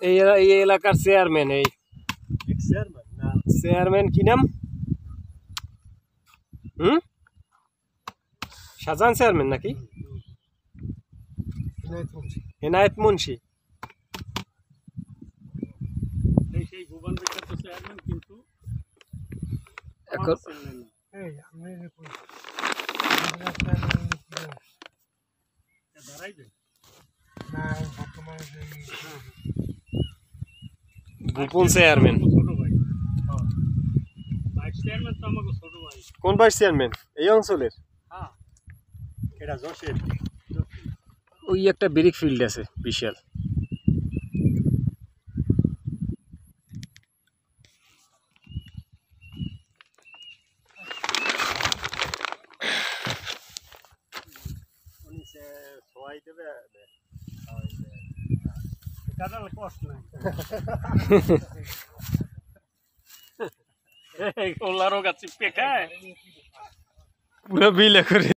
এই এই এলাকার চেয়ারম্যান। এই চেয়ারম্যান কি নাম? শাহজাহান চেয়ারম্যান নাকি এনায়েত মুন্সি? এখন গোপন চেয়ারম্যান কোন ভাইস চেয়ারম্যান এই অঞ্চলের? ওই একটা ব্রিক ফিল্ড আছে বিশাল। পুরো বিলে করে